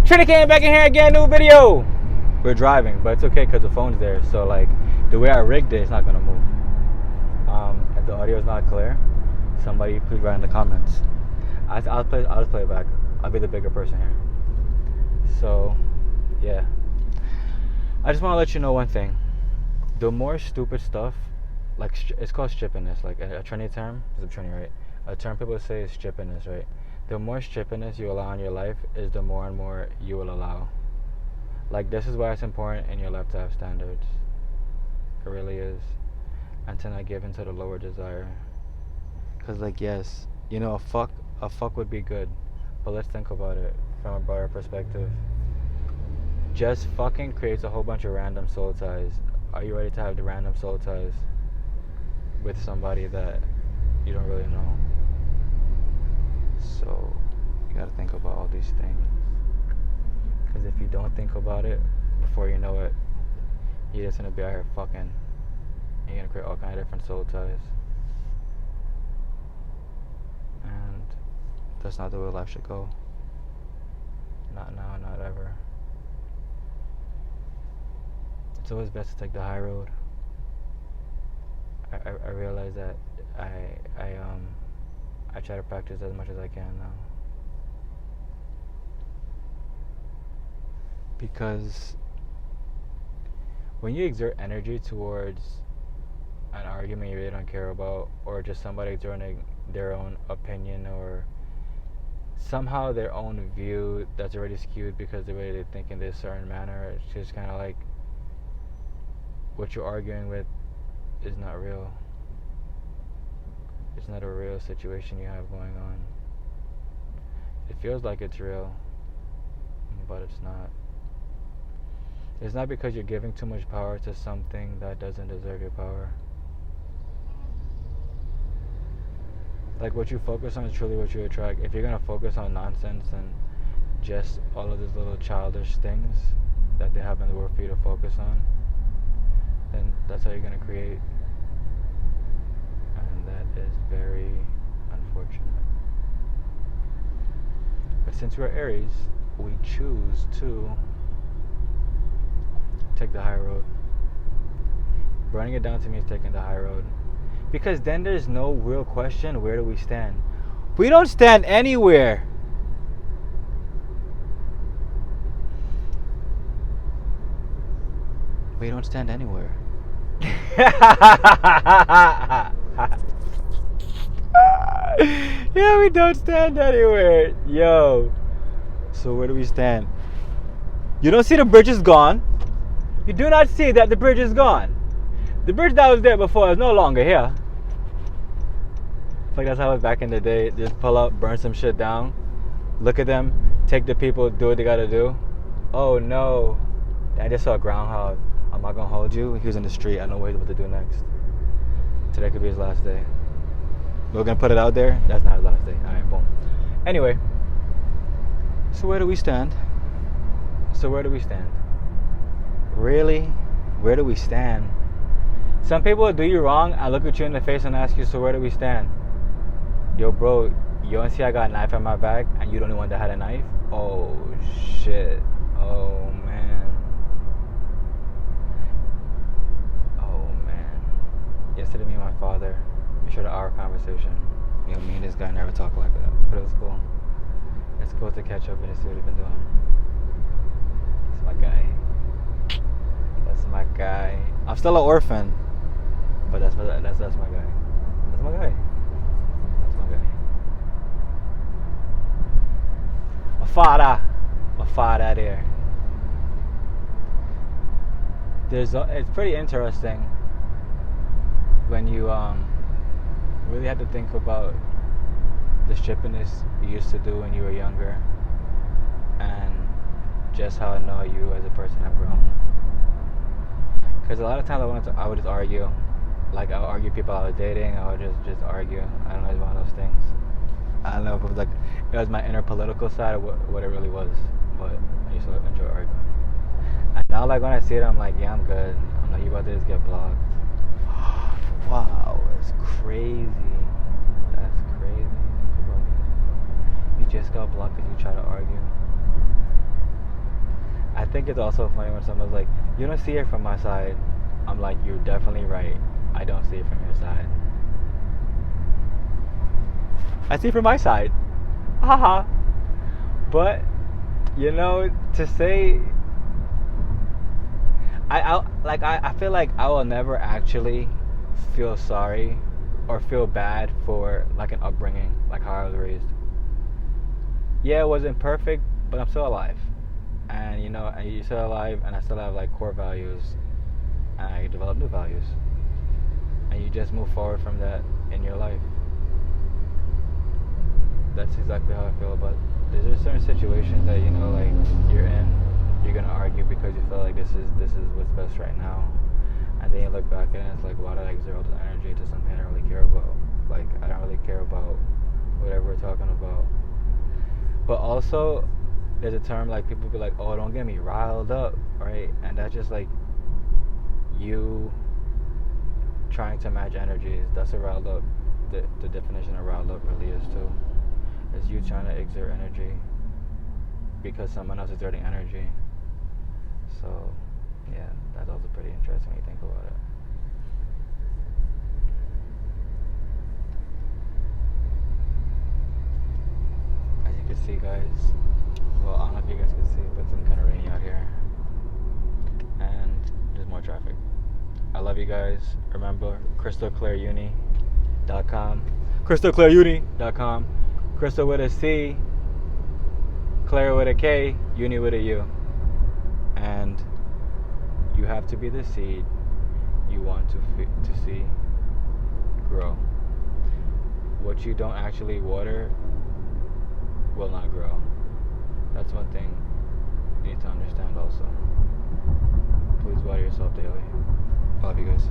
Trinity came back in here again, new video. We're driving, but it's okay because the phone's there. So like the way I rigged it, it's not gonna move. If the audio is not clear, somebody please write in the comments. I'll just play it back. I'll be the bigger person here. So yeah, I just want to let you know one thing. The more stupid stuff, like it's called strippiness, like a trendy term. Is a trendy, right? A term people say is strippiness, right? The more strippiness you allow in your life is the more and more you will allow. Like this is why it's important in your life to have standards. It really is. And to not give into the lower desire. Cause like yes, you know a fuck would be good, but let's think about it from a broader perspective. Just fucking creates a whole bunch of random soul ties. Are you ready to have the random soul ties with somebody that you don't really know? So you gotta think about all these things. Because if you don't think about it, before you know it, you're just gonna be out here fucking. You're gonna create all kinds of different soul ties. And that's not the way life should go. Not now, not ever. It's always best to take the high road. I realize that I try to practice as much as I can now. Because when you exert energy towards an argument you really don't care about, or just somebody exerting their own opinion or somehow their own view that's already skewed because the way they think in this certain manner, it's just kind of like what you're arguing with is not real. It's not a real situation you have going on. It feels like it's real, but it's not. It's not because you're giving too much power to something that doesn't deserve your power. Like what you focus on is truly what you attract. If you're gonna focus on nonsense and just all of these little childish things that they have in the world for you to focus on, then that's how you're gonna create. And that is very unfortunate. But since we're Aries, we choose to take the high road. Burning it down to me is taking the high road. Because then there's no real question, where do we stand? We don't stand anywhere. We don't stand anywhere. Yeah, we don't stand anywhere. Yo. So where do we stand? You don't see the bridge is gone. You do not see that the bridge is gone. The bridge that was there before is no longer here. It's like that's how it was back in the day. Just pull up, burn some shit down, look at them, take the people, do what they gotta do. Oh no. I just saw a groundhog. I'm not gonna hold you. He was in the street. I don't know what to do next. Today could be his last day. We're gonna put it out there. That's not his last day. Alright, boom. Anyway. So where do we stand? Really? Where do we stand? Some people will do you wrong. I look at you in the face and ask you, so where do we stand? Yo, bro, you don't see I got a knife in my bag and you the only one that had a knife? Oh, shit. Oh, man. Oh, man. Yesterday, me and my father, we shared an hour conversation. You know, me and this guy never talk like that, but it was cool. It's cool to catch up and see what he's been doing. That's my guy. That's my guy. I'm still an orphan, but that's my guy. That's my guy. That's my guy. My father there. It's pretty interesting when you really have to think about the strippiness you used to do when you were younger, and just how I know you as a person have grown. Because a lot of times I would just argue. Like I would argue people I was dating. I would just argue. I don't know, it's one of those things. I don't know if it was my inner political side or what it really was, but I used to enjoy arguing. And now, like when I see it, I'm like, yeah, I'm good. I'm like, you about to just get blocked. Wow, that's crazy. That's crazy. You just got blocked because you try to argue. think it's also funny when someone's like, "You don't see it from my side." I'm like, "You're definitely right. I don't see it from your side. I see it from my side." Haha. But to say, I feel like I will never actually feel sorry or feel bad for like an upbringing, like how I was raised. Yeah, it wasn't perfect, but I'm still alive. And and you're still alive, and I still have like core values, and I develop new values, and you just move forward from that in your life. That's exactly how I feel about it. There's just certain situations that like you're in, you're gonna argue because you feel like this is what's best right now, and then you look back and it's like, why did I exert all this energy to something I don't really care about? Like, I don't really care about whatever we're talking about. But also, there's a term like people be like, "Oh, don't get me riled up," right? And that's just like you trying to match energies. That's a riled up. The definition of riled up really is too. Is you trying to exert energy because someone else is exerting energy. So, yeah, that's also pretty interesting when you think about it. As you can see, guys, well, I don't know if you guys can see, but it's kind of rainy out here. And there's more traffic. I love you guys. Remember, crystalclearuni.com. crystalclearuni.com. Crystal with a C, Claire with a K, Uni with a U. And you have to be the seed you want to see grow. What you don't actually water will not grow. That's one thing you need to understand also. Please water yourself daily. I love you guys.